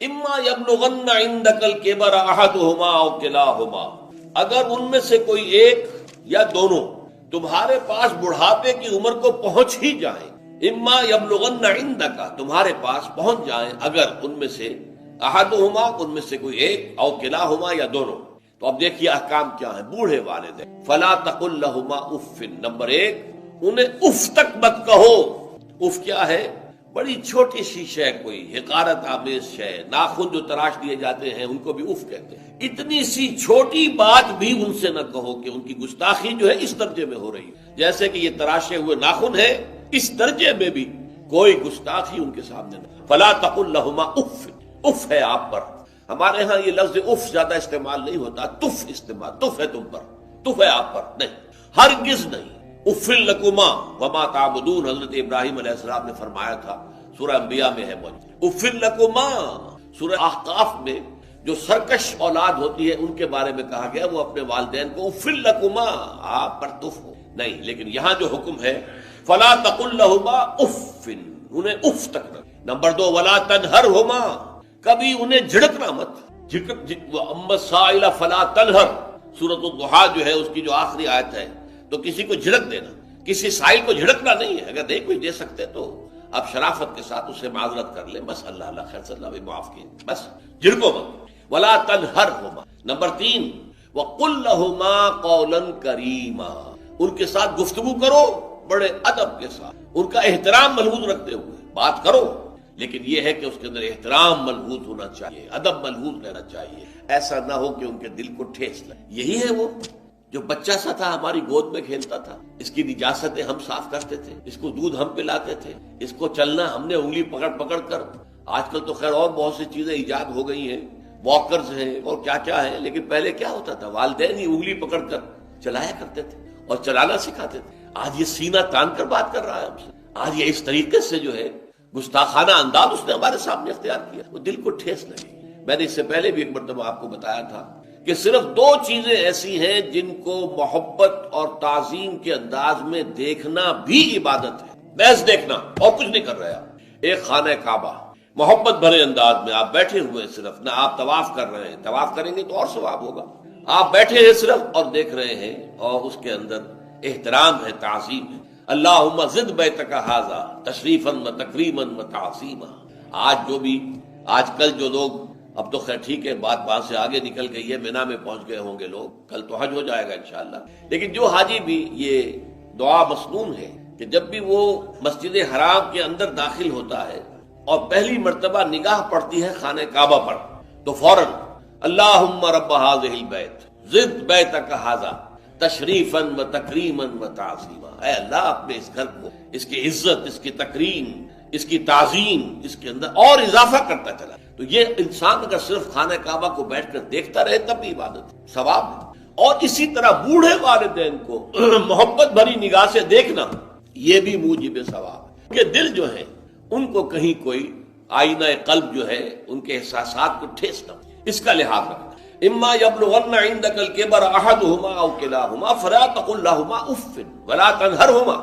اما یبلغن عندک الکبر احدہما او کلاہما، اگر ان میں سے کوئی ایک یا دونوں تمہارے پاس بڑھاپے کی عمر کو پہنچ ہی جائیں، اما یبلغن عندک تمہارے پاس پہنچ جائیں اگر ان میں سے احدہما ان میں سے کوئی ایک او کلاہما یا دونوں. تو اب دیکھیے احکام کیا ہیں. بوڑھے والدین فلا تقل لہما اف، نمبر ایک انہیں اف تک مت کہو. اف کیا ہے؟ بڑی چھوٹی سی شے، کوئی حقارت آمیز شے، ناخن جو تراش دیے جاتے ہیں ان کو بھی اف کہتے ہیں. اتنی سی چھوٹی بات بھی ان سے نہ کہو کہ ان کی گستاخی جو ہے اس درجے میں ہو رہی ہے. جیسے کہ یہ تراشے ہوئے ناخن ہے، اس درجے میں بھی کوئی گستاخی ان کے سامنے نہ. فلا تقل لہما اف، اف ہے آپ پر. ہمارے ہاں یہ لفظ اف زیادہ استعمال نہیں ہوتا، تف استعمال. تف ہے تم پر، تف ہے آپ پر، نہیں، ہرگز نہیں. افل لکما وما تعبدون، حضرت ابراہیم علیہ السلام نے فرمایا تھا، سورہ انبیاء میں ہے موجود. افل لکما، سورہ احقاف میں جو سرکش اولاد ہوتی ہے ان کے بارے میں کہا گیا وہ اپنے والدین کو افل لکما، آپ پر تف ہو نہیں. لیکن یہاں جو حکم ہے فلا تقل لہما اف، انہیں اف تک نہ. نمبر دو ولا تنہرہما، کبھی انہیں جھڑکنا مت. اما السائل فلا تنہر، سورۃ الضحیٰ جو ہے اس کی جو آخری آیت ہے، تو کسی کو جھڑک دینا، کسی سائل کو جھڑکنا نہیں ہے. اگر نہیں کوئی دے سکتے تو آپ شرافت کے ساتھ اس سے معذرت کر لیں، بس اللہ اللہ خیر صلی اللہ علیہ معاف کیے، بس جھڑکو مت. ولا تنہرہما. نمبر تین وقل لہما قولا کریما، ان کے ساتھ گفتگو کرو بڑے ادب کے ساتھ، ان کا احترام ملحوظ رکھتے ہوئے بات کرو. لیکن یہ ہے کہ اس کے اندر احترام ملحوظ ہونا چاہیے، ادب ملحوظ رہنا چاہیے. ایسا نہ ہو کہ ان کے دل کو ٹھیس لگے. یہی ہے وہ جو بچہ سا تھا ہماری گود میں کھیلتا تھا، اس کی نجاستیں ہم صاف کرتے تھے، اس کو دودھ ہم پلاتے تھے، اس کو چلنا ہم نے انگلی پکڑ پکڑ کر. آج کل تو خیر اور بہت سی چیزیں ایجاد ہو گئی ہیں، واکرز ہیں اور کیا کیا ہے، لیکن پہلے کیا ہوتا تھا؟ والدین ہی انگلی پکڑ کر چلایا کرتے تھے اور چلانا سکھاتے تھے. آج یہ سینہ تان کر بات کر رہا ہے ہم سے. آج یہ اس طریقے سے جو ہے گستاخانہ انداز اس نے ہمارے سامنے اختیار کیا، وہ دل کو ٹھیس لگی. میں نے اس سے پہلے بھی ایک مرتبہ آپ کو بتایا تھا کہ صرف دو چیزیں ایسی ہیں جن کو محبت اور تعظیم کے انداز میں دیکھنا بھی عبادت ہے، محض دیکھنا اور کچھ نہیں کر رہا. ایک خانہ کعبہ محبت بھرے انداز میں آپ بیٹھے ہوئے ہیں، صرف نہ آپ طواف کر رہے ہیں، طواف کریں گے تو اور ثواب ہوگا. آپ بیٹھے ہیں صرف اور دیکھ رہے ہیں، اور اس کے اندر احترام ہے، تعظیم ہے. اللہم زد بیتک ھذا تشریفا و تکریما و تعظیما. آج کل جو لوگ، اب تو خیر ٹھیک ہے بات سے آگے نکل گئی ہے، مینا میں پہنچ گئے ہوں گے لوگ، کل تو حج ہو جائے گا انشاءاللہ. لیکن جو حاجی بھی یہ دعا مسنون ہے کہ جب بھی وہ مسجد حرام کے اندر داخل ہوتا ہے اور پہلی مرتبہ نگاہ پڑتی ہے خانہ کعبہ پر، تو فوراً اللہم رب ھذہ البیت زد بیتک ھذا تشریفا و تکریما و تعظیما. اے اللہ اپنے اس گھر کو، اس کی عزت، اس کی تکریم، اس کی تعظیم، اس کے اندر اور اضافہ کرتا چلا. تو یہ انسان اگر صرف خانہ کعبہ کو بیٹھ کر دیکھتا رہے تب بھی عبادت ہے، ثواب ہے. اور اسی طرح بوڑھے والدین کو محبت بھری نگاہ سے دیکھنا، یہ بھی موجب ثواب ہے. کہ دل جو ہے ان کو کہیں کوئی آئینہ قلب جو ہے ان کے احساسات کو ٹھیس نہ، اس کا لحاظ رکھنا. اما یبلغن عندک الکبر احدہما او کلاہما فلا تقل لہما اف ولا تنہرہما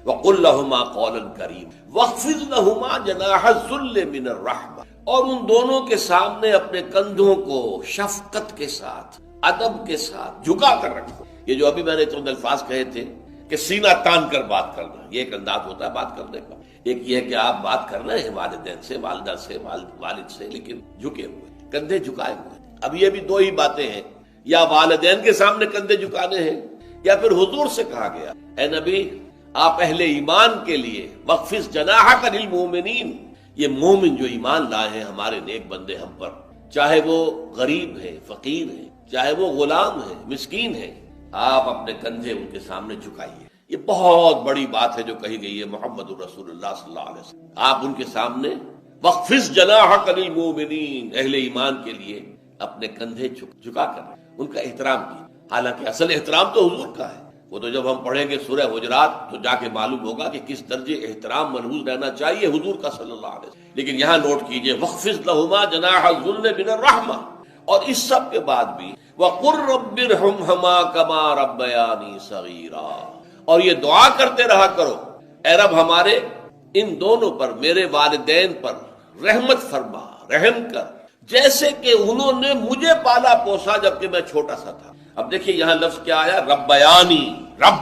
وقل لہما قولا کریما واخفض لہما جناح الذل من الرحمہ. اور ان دونوں کے سامنے اپنے کندھوں کو شفقت کے ساتھ، ادب کے ساتھ جھکا کر رکھو. یہ جو ابھی میں نے چند الفاظ کہے تھے کہ سینہ تان کر بات کرنا، یہ ایک انداز ہوتا ہے بات کرنے کا. ایک یہ ہے کہ آپ بات کر رہے ہیں والدین سے، والدہ سے، والد سے، لیکن جھکے ہوئے، کندھے جھکائے ہوئے. اب یہ بھی دو ہی باتیں ہیں، یا والدین کے سامنے کندھے جھکانے ہیں، یا پھر حضور سے کہا گیا اے نبی آپ اہل ایمان کے لیے وخفض جناحک للمؤمنین. یہ مومن جو ایمان لائے ہیں ہمارے نیک بندے ہم پر، چاہے وہ غریب ہے، فقیر ہے، چاہے وہ غلام ہے، مسکین ہے، آپ اپنے کندھے ان کے سامنے جھکائیے. یہ بہت بڑی بات ہے جو کہی گئی ہے محمد الرسول اللہ صلی اللہ علیہ وسلم. آپ ان کے سامنے وخفض جناحک للمؤمنین، اہل ایمان کے لیے اپنے کندھے جھکا کر ان کا احترام کیا. حالانکہ اصل احترام تو حضور کا ہے. وہ تو جب ہم پڑھیں گے سورہ حجرات تو جا کے معلوم ہوگا کہ کس درجے احترام ملحوظ رہنا چاہیے حضور کا صلی اللہ علیہ وسلم. لیکن یہاں نوٹ کیجئے وخفض لہما جناح الذل من الرحمہ. اور اس سب کے بعد بھی وقر رب ارحمہما کما ربیانی صغیرا. اور یہ دعا کرتے رہا کرو اے رب ہمارے ان دونوں پر، میرے والدین پر رحمت فرما، رحم کر، جیسے کہ انہوں نے مجھے پالا پوسا جبکہ میں چھوٹا سا تھا. اب دیکھیے یہاں لفظ کیا آیا؟ ربیانی. رب،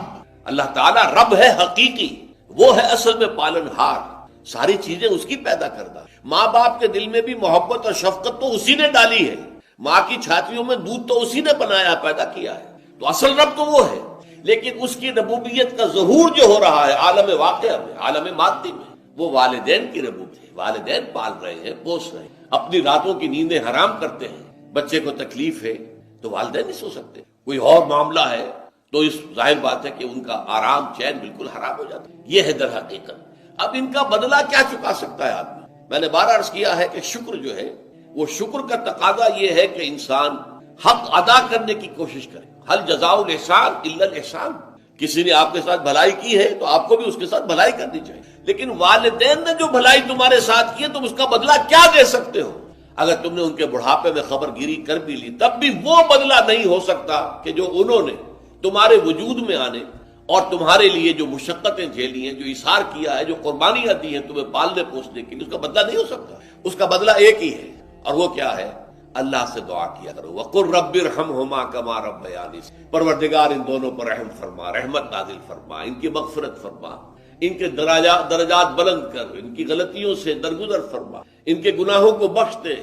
اللہ تعالیٰ رب ہے حقیقی، وہ ہے اصل میں پالن ہار، ساری چیزیں اس کی پیدا کردہ. ماں باپ کے دل میں بھی محبت اور شفقت تو اسی نے ڈالی ہے، ماں کی چھاتیوں میں دودھ تو اسی نے بنایا پیدا کیا ہے، تو اصل رب تو وہ ہے. لیکن اس کی ربوبیت کا ظہور جو ہو رہا ہے عالم واقعہ میں، عالم مادی میں، وہ والدین کی ربوبیت ہے. والدین پال رہے ہیں، پوس رہے ہیں، اپنی راتوں کی نیندیں حرام کرتے ہیں. بچے کو تکلیف ہے تو والدین نہیں سو سکتے. کوئی اور معاملہ ہے تو اس ظاہر بات ہے کہ ان کا آرام چین بالکل حرام ہو جاتا ہے. یہ ہے در حقیقت. اب ان کا بدلہ کیا چکا سکتا ہے آدمی؟ میں نے بار عرض کیا ہے کہ شکر جو ہے، وہ شکر کا تقاضا یہ ہے کہ انسان حق ادا کرنے کی کوشش کرے. حل جزاء الاحسان الا الاحسان. کسی نے آپ کے ساتھ بھلائی کی ہے تو آپ کو بھی اس کے ساتھ بھلائی کرنی چاہیے. لیکن والدین نے جو بھلائی تمہارے ساتھ کی ہے تم اس کا بدلہ کیا دے سکتے ہو؟ اگر تم نے ان کے بڑھاپے میں خبر گیری کر بھی لی تب بھی وہ بدلہ نہیں ہو سکتا کہ جو انہوں نے تمہارے وجود میں آنے اور تمہارے لیے جو مشقتیں جھیلی ہیں، جو اظہار کیا ہے، جو قربانیاں دی ہیں تمہیں پالنے پوسنے کے لیے، اس کا بدلہ نہیں ہو سکتا. اس کا بدلہ ایک ہی ہے، اور وہ کیا ہے؟ اللہ سے دعا کیا کرو، وَقُلْ رَبِّ ارْحَمْهُمَا كَمَا رَبَّيَانِي صغيرًا. پروردگار ان دونوں پر رحم فرما، رحمت نازل فرما، ان کی مغفرت فرما، ان کے درجات بلند کر، ان کی غلطیوں سے درگزر فرما، ان کے گناہوں کو بخش دے،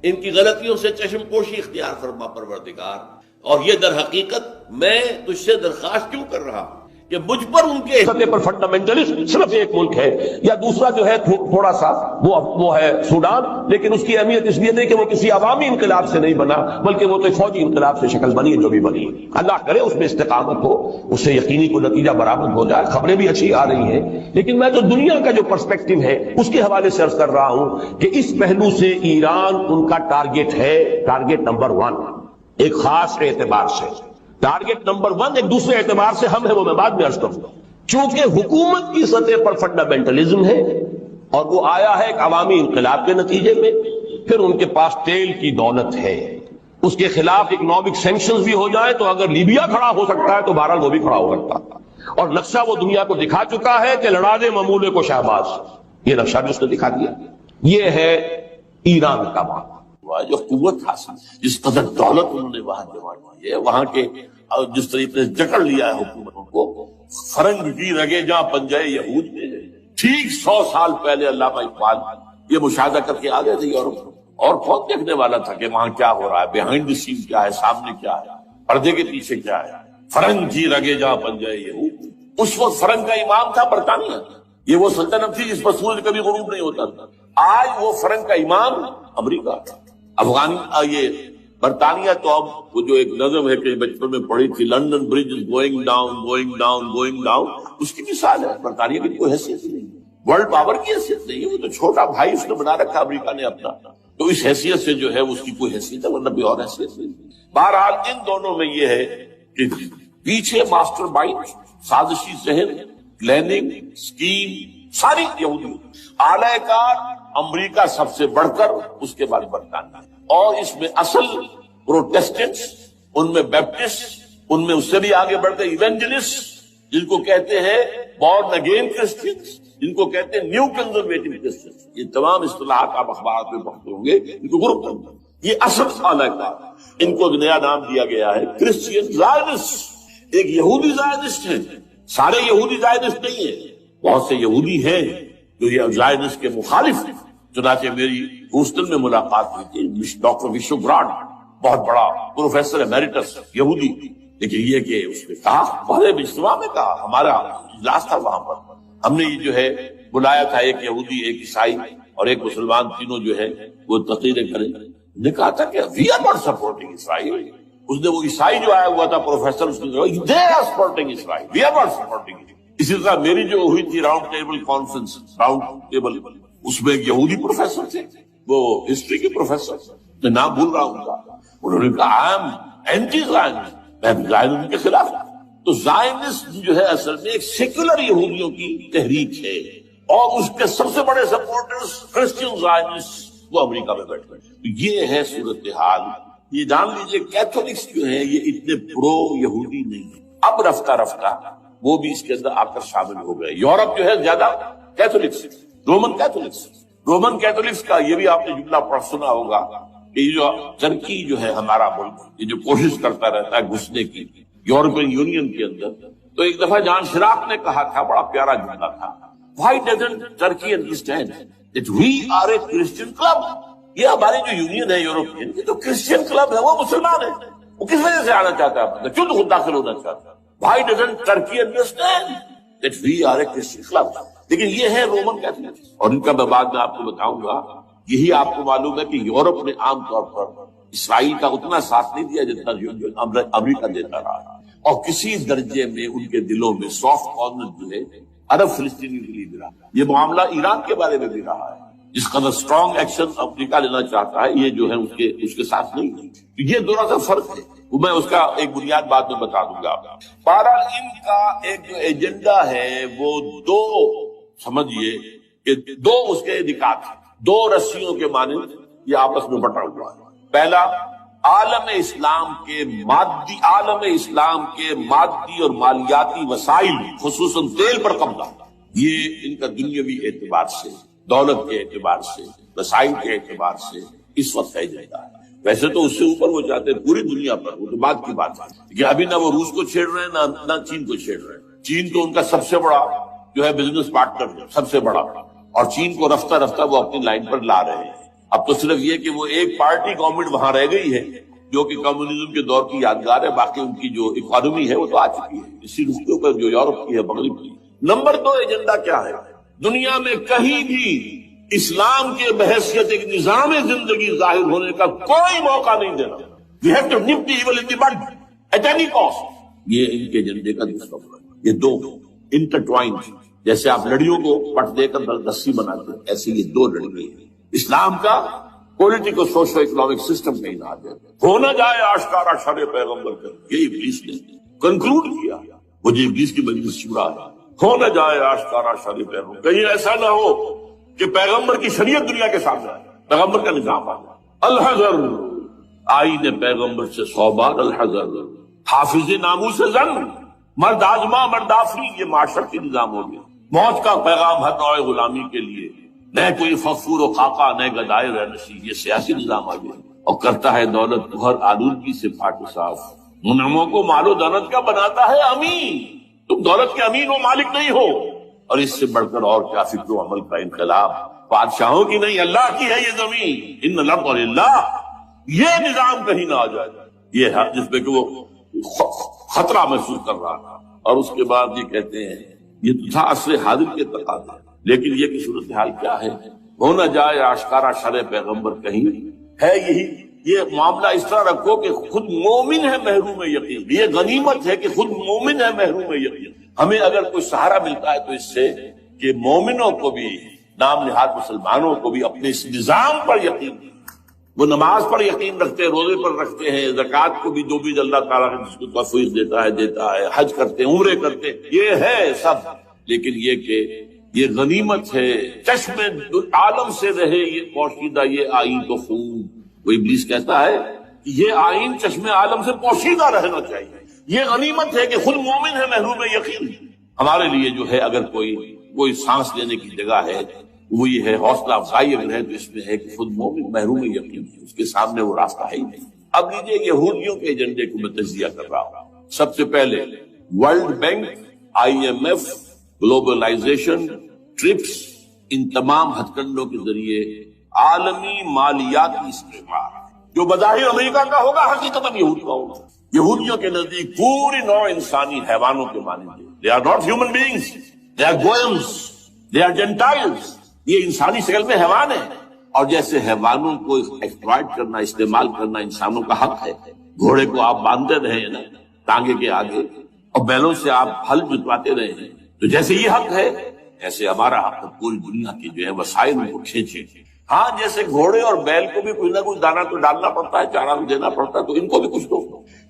ان کی غلطیوں سے چشم پوشی اختیار فرما پروردگار. اور یہ در حقیقت میں تجھ سے درخواست کیوں کر رہا ہوں کہ مجھ پر ان کے سطح پر فنڈامنٹلسٹ صرف ایک ملک ہے یا دوسرا جو ہے تھوڑا سا وہ ہے سوڈان، لیکن اس کی اہمیت اس لیے نہیں کہ وہ کسی عوامی انقلاب سے نہیں بنا، بلکہ وہ تو فوجی انقلاب سے شکل بنی ہے جو بھی بنی. اللہ کرے اس میں استقامت ہو، اس سے یقینی کو نتیجہ برآمد ہو جائے. خبریں بھی اچھی آ رہی ہیں، لیکن میں تو دنیا کا جو پرسپیکٹو ہے اس کے حوالے سے عرض کر رہا ہوں کہ اس پہلو سے ایران ان کا ٹارگٹ ہے، ٹارگٹ نمبر 1 ایک خاص اعتبار سے. ٹارگٹ نمبر 1 ایک دوسرے اعتبار سے ہم ہے، وہ میں بعد میں عرض کروں گا. چونکہ حکومت کی سطح پر فنڈامنٹلزم ہے اور وہ آیا ہے ایک عوامی انقلاب کے نتیجے میں، پھر ان کے پاس تیل کی دولت ہے، اس کے خلاف اکنامک سینکشنز بھی ہو جائے تو اگر لیبیا کھڑا ہو سکتا ہے تو بہرحال وہ بھی کھڑا ہو سکتا ہے. اور نقشہ وہ دنیا کو دکھا چکا ہے کہ لڑا دے ممولے کو شہباز، یہ نقشہ بھی اس نے دکھا دیا. یہ ہے ایران کا معاملہ. جو قوت حاصل، جس قدر دولت انہوں نے وہاں جمع کی ہے، وہاں کے جس طریقے سے جکڑ لیا ہے حکومتوں کو. فرنگ کی رگے جہاں پنجے یہود میں، ٹھیک 100 سال پہلے علامہ اقبال یہ مشاہدہ کر کے آ گئے تھے یورپ، اور کون دیکھنے والا تھا کہ وہاں کیا ہو رہا ہے، بیہائنڈ دی سین کیا ہے، سامنے کیا ہے، پردے کے پیچھے کیا ہے. فرنگ کی رگے جہاں پنجے یہود. اس وقت فرنگ کا امام تھا برطانیہ. یہ وہ سلطنت تھی جس پر سورج کبھی غروب نہیں ہوتا تھا. آج وہ فرنگ کا امام امریکہ. یہ برطانیہ تو اب وہ جو ایک نظم ہے کہ بچپن میں پڑھی تھی، London bridge is going down going down going down, اس کی مثال ہے. برطانیہ کی کوئی حیثیت نہیں، ورلڈ پاور کی حیثیت نہیں ہے، وہ تو چھوٹا بھائی اس نے بنا رکھا امریکہ نے اپنا. تو اس حیثیت سے جو ہے اس کی کوئی حیثیت ہے، ورنہ بھی اور حیثیت نہیں. بہرحال ان دونوں میں یہ ہے کہ پیچھے ماسٹر مائنڈ، سازشی ذہن، پلاننگ، اسکیم ساری یہودی، اعلی کار امریکہ سب سے بڑھ کر، اس کے بعد برطانیہ. اور اس میں اصل پروٹیسٹنٹس، ان میں بیپٹسٹ، ان میں اس سے بھی آگے بڑھ کر ایونجلسٹ، جن کو کہتے ہیں بورن اگین کرسچنس، جن کو کہتے ہیں نیو کنزرویٹو کرسچنس. یہ تمام اصطلاحات آپ اخبارات میں پڑھتے ہوں گے، ان کو گروپ کرتے ہیں. یہ اصل اعلی کار، ان کو نیا نام دیا گیا ہے کرسچین زائنسٹ. ایک یہودی زائنسٹ ہے، سارے یہودی زائنسٹ نہیں ہیں، بہت سے یہودی ہیں جو یہ زائنسٹ کے مخالف ہیں. چنانچہ میری ہوسٹن میں ملاقات ہوئی تھی ڈاکٹر وشو گراڈ، بہت بڑا پروفیسر ایمیریٹس یہودی. لیکن یہ کہ اس نے کہا، ہمارے اجتماع میں کہا، ہمارا اجلاس تھا وہاں پر، ہم نے یہ جو ہے بلایا تھا ایک یہودی، ایک عیسائی اور ایک مسلمان، تینوں جو ہے وہ تقریریں کریں. نے کہا تھا کہ وی آر ناٹ سپورٹنگ اسرائیل. اس نے وہ عیسائی جو آیا ہوا تھا پروفیسر، اس نے کہا they are supporting Israel, we are not supporting. اسی طرح میری جو ہوئی تھی round table conference, round table, اس میں ایک یہودی پروفیسر تھے، وہ ہسٹری کے پروفیسر، میں نام بھول رہا ہوں. انہوں نے کہا آئی ایم اینٹی زائنسٹ، میں زائنسٹ کے خلاف. تو زائنسٹ جو ہے اصل میں ایک سیکولر یہودیوں کی تحریک ہے، اور اس کے سب سے بڑے سپورٹرز کرسچین زائنسٹ وہ امریکہ میں بیٹھے. یہ ہے صورتحال. یہ جان لیجئے کیتھولکس جو ہیں یہ اتنے پرو یہودی نہیں ہیں. اب رفتہ رفتہ وہ بھی اس کے اندر آ کر شامل ہو گئے. یورپ جو ہے زیادہ کیتھولکس، رومن کیتھولکس کا یہ بھی آپ نے جملہ پڑھ سنا ہوگا کہ یہ جو ترکی جو ہے ہمارا ملک، یہ جو کوشش کرتا رہتا ہے گھسنے کی یورپین یونین کے اندر، تو ایک دفعہ جان شراق نے کہا تھا، بڑا پیارا جملہ تھا، Why doesn't Turkey understand that we are a Christian club؟ یہ ہماری جو یونین ہے یورپین، یہ تو کرسچین کلب ہے، وہ مسلمان ہے، وہ کس وجہ سے آنا چاہتا ہے؟ کیوں خود داخل ہونا چاہتا ہے؟ Why doesn't Turkey understand that we are a Christian club؟ لیکن یہ ہے رومن کیتھولک، اور ان کا میں بعد میں آپ کو بتاؤں گا۔ یہی آپ کو معلوم ہے کہ یورپ نے عام طور پر اسرائیل کا اتنا ساتھ نہیں دیا جتنا امریکہ دیتا رہا، اور کسی درجے میں ان کے دلوں میں سافٹ کارنر جو ہے عرب فلسطینیوں کے لیے بھی رہا۔ یہ معاملہ ایران کے بارے میں بھی رہا ہے، جس قدر اسٹرانگ ایکشن امریکہ لینا چاہتا ہے، یہ جو ہے اس کے ساتھ نہیں ہے۔ یہ دونوں کا فرق ہے، میں اس کا ایک بنیاد بات میں بتا دوں گا۔ بہرحال ان کا ایک جو ایجنڈا ہے وہ دو، سمجھیے کہ دو اس کے نکات ہیں، دو رسیوں کے مانند یہ آپس میں بٹا ہوا ہے۔ پہلا، عالم اسلام کے مادی اور مالیاتی وسائل، خصوصاً تیل پر قبضہ، یہ ان کا دنیاوی اعتبار سے، دولت کے اعتبار سے، وسائل کے اعتبار سے اس وقت ہے جاتا ہے۔ ویسے تو اس سے اوپر وہ چاہتے ہیں پوری دنیا پر، وہ تو بعد کی بات ہے کہ ابھی نہ وہ روس کو چھیڑ رہے ہیں نہ چین کو چھیڑ رہے ہیں۔ چین تو ان کا سب سے بڑا جو ہے بزنس پارٹنر ہے، سب سے بڑا، اور چین کو رفتہ رفتہ وہ اپنی لائن پر لا رہے ہیں۔ اب تو صرف یہ کہ وہ ایک پارٹی گورنمنٹ وہاں رہ گئی ہے جو کہ کمیونزم کے دور کی یادگار ہے، باقی ان کی جو اکانومی ہے وہ تو آ چکی ہے اسی رشتوں پر جو یورپ کی ہے، مغرب کی۔ نمبر دو ایجنڈا کیا ہے؟ دنیا میں کہیں بھی اسلام کے بحیثیت ایک نظام زندگی ظاہر ہونے کا کوئی موقع نہیں دینا۔ We have to nip the evil in the bud at any cost۔ یہ ان کے ایجنڈے کا دوسرا ہے۔ یہ دو انٹرٹوائنڈ، جیسے آپ لڑیوں کو پٹ دے کر رسی بناتے ہیں، ایسے یہ دو لڑیے ہیں۔ اسلام کا پولیٹیکل سوشو اکنامک سسٹم کہیں نہ آ جائے، ہو نہ جائے آشکارا شر پیغمبر کا، یہ ابلیس نے کنکلوڈ کیا، مجھے ابلیس کی مجلس شورا ہے، ہو نہ جائے آشکارا شر پیغمبر، کہیں ایسا نہ ہو کہ پیغمبر کی شریعت دنیا کے سامنے آئے، پیغمبر کا نظام آ جائے۔ الحذر، آئین پیغمبر سے 100 بار الحذر، حافظ ناموس زن، مرد آزما مرد آفری، یہ معاشرتی نظام ہو گیا۔ موت کا پیغام ہر نوع غلامی کے لیے، نہ کوئی فخور و خاکہ نہ گدائے رہنشی، یہ سیاسی نظام آ گیا، اور کرتا ہے دولت کو ہر آلودگی سے پاک و صاف، منعموں کو مال و دولت کا بناتا ہے امین۔ تم دولت کے امین و مالک نہیں ہو، اور اس سے بڑھ کر اور کیا فکر و عمل کا انقلاب، بادشاہوں کی نہیں اللہ کی ہے یہ زمین، ان الارض للہ۔ یہ نظام کہیں نہ آ جائے، یہ ہے جس پہ کہ وہ خطرہ محسوس کر رہا تھا۔ اور اس کے بعد یہ کہتے ہیں یہ تو تھا عصر حاضر کے تقاضے، لیکن یہ کہ صورتحال کیا ہے؟ ہو نہ جائے آشکارا شر پیغمبر کہیں ہے، یہی یہ معاملہ اس طرح رکھو کہ خود مومن ہے محروم یقین، یہ غنیمت ہے کہ خود مومن ہے محروم یقین۔ ہمیں اگر کوئی سہارا ملتا ہے تو اس سے کہ مومنوں کو بھی، نام نہاد مسلمانوں کو بھی اپنے اس نظام پر یقین، وہ نماز پر یقین رکھتے ہیں، روزے پر رکھتے ہیں، زکوٰۃ کو بھی جو بھی اللہ تعالیٰ نے جس کو توفیق دیتا ہے، حج کرتے ہیں، عمرے کرتے ہیں، یہ ہے سب، لیکن یہ کہ یہ غنیمت ہے، چشم عالم سے رہے یہ پوشیدہ یہ آئین تو خون۔ وہ ابلیس کہتا ہے کہ یہ آئین چشم عالم سے پوشیدہ رہنا چاہیے، یہ غنیمت ہے کہ خود مومن ہے محروم یقین۔ ہمارے لیے جو ہے اگر کوئی سانس لینے کی جگہ ہے وہ یہ ہے، حوصلہ افزائی اگر ہے تو اس میں ہے کہ خود مومن محروم یقین ہے، اس کے سامنے وہ راستہ ہے ہی نہیں۔ اب لیجیے یہودیوں کے ایجنڈے کو میں تجزیہ کر رہا ہوں۔ سب سے پہلے World Bank, IMF، globalisation, TRIPS, ان تمام ہتھ کنڈوں کے ذریعے عالمی مالیاتی استعمار جو بظاہر امریکہ کا ہوگا حقیقتاً یہود کا ہوگا۔ یہودیوں کے نزدیک پوری نوع انسانی حیوانوں کے مانند ہے۔ They are not human beings, they are goyams, they are gentiles۔ یہ انسانی شکل میں حیوان ہے، اور جیسے حیوانوں کو ایکسپلائٹ کرنا، استعمال کرنا انسانوں کا حق ہے۔ گھوڑے کو آپ باندھتے رہے ہیں نا ٹانگے کے آگے، اور بیلوں سے آپ پھل جتواتے رہے ہیں، تو جیسے یہ حق ہے ایسے ہمارا حق ہے پوری دنیا کے جو ہے وسائل کو کھینچے۔ ہاں جیسے گھوڑے اور بیل کو بھی کوئی نہ کوئی دانا تو ڈالنا پڑتا ہے، چارہ بھی دینا پڑتا ہے، تو ان کو بھی کچھ دو۔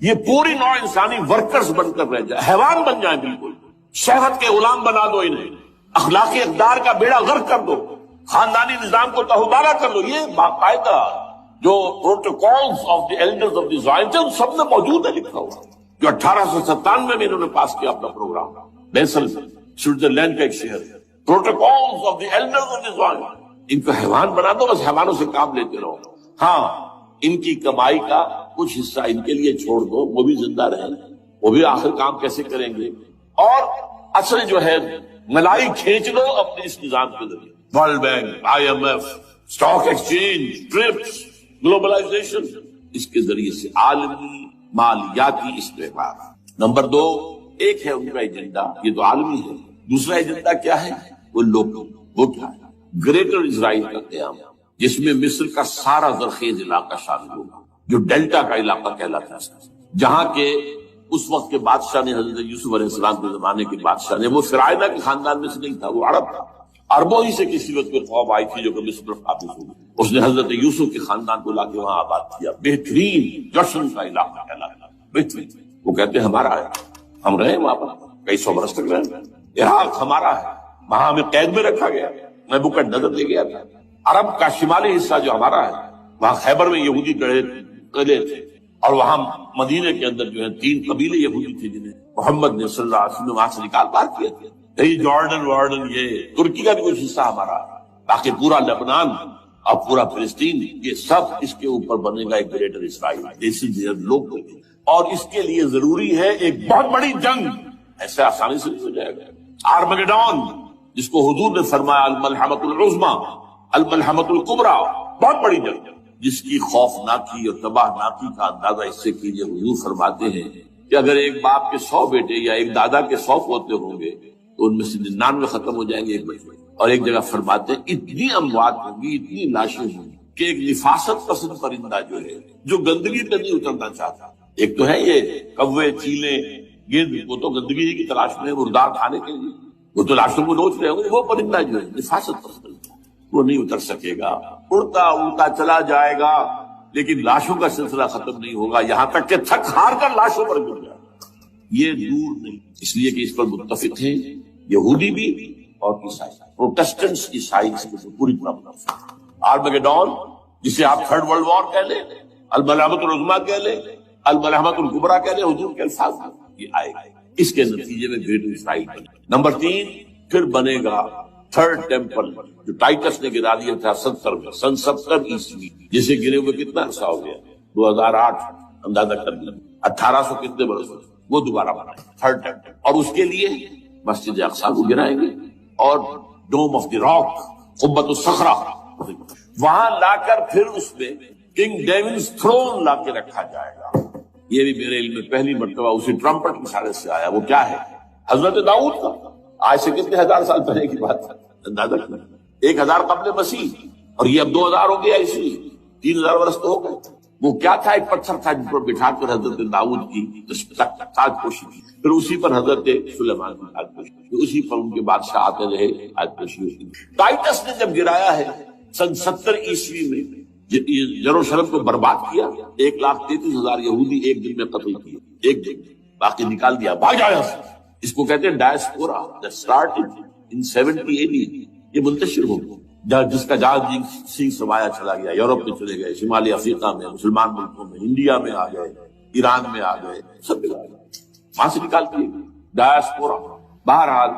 یہ پوری نوع انسانی ورکرز بن کر رہ جائے، حیوان بن جائیں، بالکل شہوت کے غلام بنا دو انہیں، اخلاقی اقدار کا بیڑا غرق کر دو، خاندانی نظام کو تہوبارہ کر دو۔ یہ باقاعدہ جو Protocols of the Elders of the Zion سب میں موجود ہے، لکھا ہوا، جو 1897 میں انہوں نے پاس کیا اپنا پروگرام، بیسل سوئٹزرلینڈ کا ایک شہر ہے۔ Protocols of the Elders of the Zion, ان کو حیوان بنا دو، بس حیوانوں سے کام لیتے رہو۔ ہاں ان کی کمائی کا کچھ حصہ ان کے لیے چھوڑ دو، وہ بھی زندہ رہیں، وہ بھی آخر کام کیسے کریں گے، اور اصل جو ہے ملائی کھینچ لو اپنے اس نظام کے ذریعے، World Bank, I M F, stock exchange, TRIPS, globalisation, اس کے ذریعے سے عالمی مالیاتی استحکام۔ نمبر 2، ایک ہے ان کا ایجنڈا، یہ تو عالمی ہے، دوسرا ایجنڈا کیا ہے؟ وہ لوکل، وہ کیا ہے؟ گریٹر اسرائیل کا قیام، جس میں مصر کا سارا زرخیز علاقہ شامل ہوگا، جو ڈیلٹا کا علاقہ کہلاتا ہے، جہاں کے اس وقت کے بادشاہ نے، حضرت یوسف علیہ السلام کے زمانے کے بادشاہ نے، وہ فرعونہ کے خاندان میں سے نہیں تھا، وہ عرب تھا، عربوں ہی سے کسی وقت کوئی قوم آئی تھی جو کہ مصر پر قابض ہوئی، اس نے حضرت یوسف کے خاندان کو لا کے وہاں آباد کیا، بہترین جشن کا علاقہ کہلاتا ہے، بہترین، وہ کہتے ہیں ہمارا ہے، ہم رہے وہاں پر کئی سو برس تک رہے، عراق ہمارا ہے، وہاں ہمیں قید میں رکھا گیا، نبوکدنضر لے گیا تھا، عرب کا شمالی حصہ جو ہمارا ہے، وہاں خیبر میں یہودی قلعے تھے، اور وہاں مدینے کے اندر جو ہے 3 قبیلے یہودی تھے جنہیں محمد نے صلی اللہ علیہ وسلم وہاں سے نکال پار کیا تھا، یہی جارڈن، یہ ترکی کا بھی کچھ حصہ ہمارا، باقی پورا لبنان اور پورا فلسطین، یہ سب اس کے اوپر بنے گا ایک گریٹر اسرائیل، لوگ، اور اس کے لیے ضروری ہے ایک بہت بڑی جنگ، ایسے آسانی سے نہیں ہو جائے گا، آرمگیڈون، جس کو حضور نے فرمایا الملحمۃ العظمیٰ، الملحمۃ الکبریٰ، بہت بڑی جنگ، جس کی خوفناکی اور تباہناکی کا اندازہ اس سے کیجیے، حضور فرماتے ہیں کہ اگر ایک باپ کے 100 بیٹے یا ایک دادا کے 100 پوتے ہوں گے تو ان میں سے 99 ختم ہو جائیں گے ایک بچے، اور ایک جگہ فرماتے ہیں اتنی اموات ہوں گی، اتنی لاشیں ہوں گی کہ ایک نفاست پسند پرندہ جو ہے، جو گندگی پہ نہیں اترنا چاہتا، ایک تو ہے یہ کوے، چیلے، گرد، وہ تو گندگی کی تلاش میں مردار کھانے کے لیے، وہ تو لاشوں کو نوچ رہے ہوں گے، وہ پرندہ جو ہے نفاست پسند، وہ نہیں اتر سکے گا، اڑتا اڑتا چلا جائے گا، لیکن لاشوں کا سلسلہ ختم نہیں ہوگا، یہاں تک کہ تھک ہار کر لاشوں پر گر جائے، یہ دور نہیں، اس لیے کہ اس پر متفق ہیں یہودی بھی اور عیسائی، پروٹسٹنٹس عیسائی اس کو پوری طرح متفق۔ آرمگیڈون، جسے آپ تھرڈ ورلڈ وار کہہ لیں، الملحمۃ العظمیٰ کہہ لیں، الملحمۃ الکبریٰ کہہ لیں، حضور کے الفاظ میں یہ آئے گا، اس کے نتیجے میں گریٹر اسرائیل بنے۔ نمبر 3، پھر بنے گا تھرڈ ٹیمپل، جو ٹائٹس نے گرا دیا تھا 70 میں، سن 70 عیسوی، جسے گرے ہوئے کتنا عرصہ ہو گیا، 2008 اندازہ کر لیں، 1800 کتنے برس، وہ دوبارہ بنا تھرڈ ٹیمپل، اور اس کے لیے مسجد اقصی کو گرائیں گے، اور ڈوم آف دی راک، قبۃ الصخرہ، وہاں لا کر پھر اس میں کنگ ڈیوڈ's تھرون لا کے رکھا جائے گا۔ یہ بھی میرے علم میں پہلی مرتبہ اسی ٹرمپٹ کی اشارے سے آیا، وہ کیا ہے؟ حضرت داؤد کا، آج سے کتنے ہزار سال پہلے کی بات ہے، اندازہ کریں، 1000 قبل مسیح، اور یہ اب 2000 ہو گیا، اسی 3000 برس تو ہو گئے۔ وہ کیا تھا؟ ایک پتھر تھا جس پر بٹھا کر حضرت داؤد کی تاج پوشی کی، پھر اسی پر حضرت سلیمان کی تاج پوشی کی، اسی پر ان کے بادشاہ آتے رہے، تاج پوشی ہوئی۔ ٹائٹس نے جب گرایا ہے سن 70 عیسوی میں، یروشلم کو برباد کیا، 1,33,000 یہودی ایک دن میں قتل کیے، ایک دن، باقی نکال دیا، بھاگ جایا۔ اس کو کہتے ہیں diaspora, that started in 70 AD، یہ منتشر ہو گیا، جس کا جہاز سنگھ سمایا چلا گیا، یورپ میں چلے گئے، شمالی افریقہ میں، مسلمان ملکوں میں، انڈیا میں آ گئے، ایران میں آ گئے، سب جگہ وہاں سے نکال دیے ڈائسپورا۔ بہرحال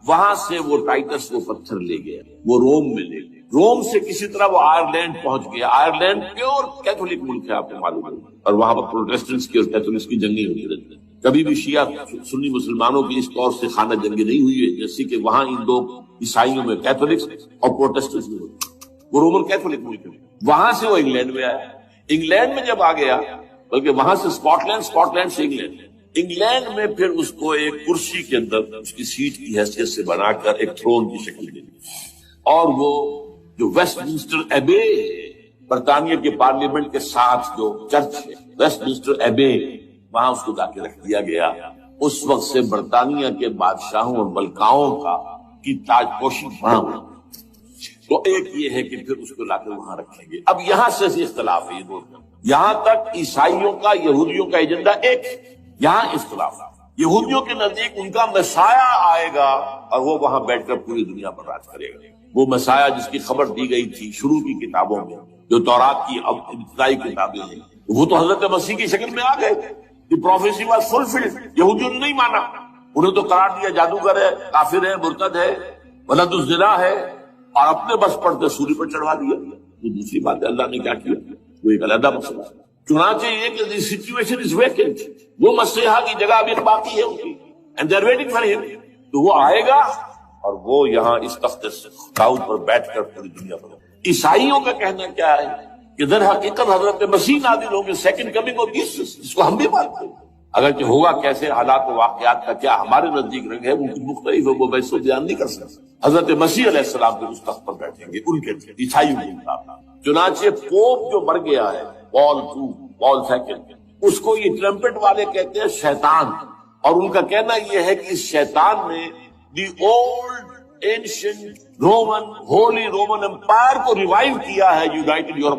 وہاں سے وہ ٹائٹس وہ پتھر لے گیا، وہ روم میں لے گیا، روم سے کسی طرح وہ آئرلینڈ پہنچ گیا۔ آئرلینڈ پیور کیتھولک ملک ہے، آپ کو معلوم ہے، اور وہاں پر پروٹیسٹنٹس کی اور کیتھولکس کی جنگیں ہوتی رہتی ہیں، کبھی بھی شیعہ سنی مسلمانوں کی اس طور سے خانہ جنگی نہیں ہوئی ہے جیسے کہ وہاں ان دو عیسائیوں میں کیتھولکس اور پروٹیسٹنٹس میں ہوئی، وہ رومن کیتھولک ملک ہے۔ وہاں سے وہ انگلینڈ میں آیا، انگلینڈ میں جب آ گیا، بلکہ وہاں سے اسکاٹ لینڈ سے انگلینڈ میں پھر اس کو ایک کرسی کے اندر اس کی سیٹ کی حیثیت سے بنا کر ایک تھرون کی شکل دی، اور وہ جو ویسٹ منسٹر ایبے، برطانیہ کے پارلیمنٹ کے ساتھ جو چرچ ہے ویسٹ منسٹر ایبے، وہاں اس کو جا کے رکھ دیا گیا۔ اس وقت سے برطانیہ کے بادشاہوں اور ملکاؤں کی تاج پوشی وہاں ہوئی۔ تو ایک یہ ہے کہ پھر اس کو لا کے وہاں رکھیں گے۔ اب یہاں سے اختلاف ہے، یہ دو یہاں تک عیسائیوں کا یہودیوں کا ایجنڈا ایک، یہاں اختلاف ہے۔ یہودیوں کے نزدیک ان کا مسیح آئے گا اور وہ وہاں بیٹھ کر پوری دنیا پر راج کرے گا، وہ مسیح جس کی خبر دی گئی تھی شروع کی کتابوں میں، جو تورات کی ابتدائی کتابیں ہیں، وہ تو حضرت مسیح کی شکل میں آ گئے۔ دی پروفیسی واز فلفلڈ۔ یہودیوں نے نہیں مانا، انہیں تو قرار دیا جادوگر ہے، کافر ہے، مرتد ہے، ولد الزنا ہے، اور اپنے بس پر سولی پر چڑھوا دیا۔ وہ دوسری بات ہے اللہ نے کیا کیا، وہ ایک علیحدہ مسئلہ ہے. چنانچہ یہ کہ سچویشن از ویکنٹ، وہ مسیحا کی جگہ ابھی باقی ہے ان کی، and they are waiting for ہم. تو وہ آئے گا اور وہ یہاں اس تخت داؤد پر بیٹھ کر پوری دنیا پر. عیسائیوں کا کہنا کیا ہے کہ در حقیقت حضرت مسیح نازل ہوں گے، سیکنڈ کمنگ آف جیسس، جس کو ہم بھی مانتے ہیں. اگرچہ ہوگا کیسے، حالات و واقعات کا کیا ہمارے نزدیک رنگ ہے وہ مختلف ہے، وہ ویسے بیان نہیں کر سکتے. حضرت مسیح علیہ السلام کے اس تخت پر بیٹھیں گے ان کے عیسائیوں کے مطابق. چنانچہ پوپ جو مر گیا ہے، پال سیکنڈ، اس کو یہ ٹرمپٹ والے کہتے ہیں شیطان، اور ان کا کہنا یہ ہے کہ اس شیطان نے the old ancient Roman holy Roman empire کو ریوائیو کیا ہے، یونائٹڈ یورپ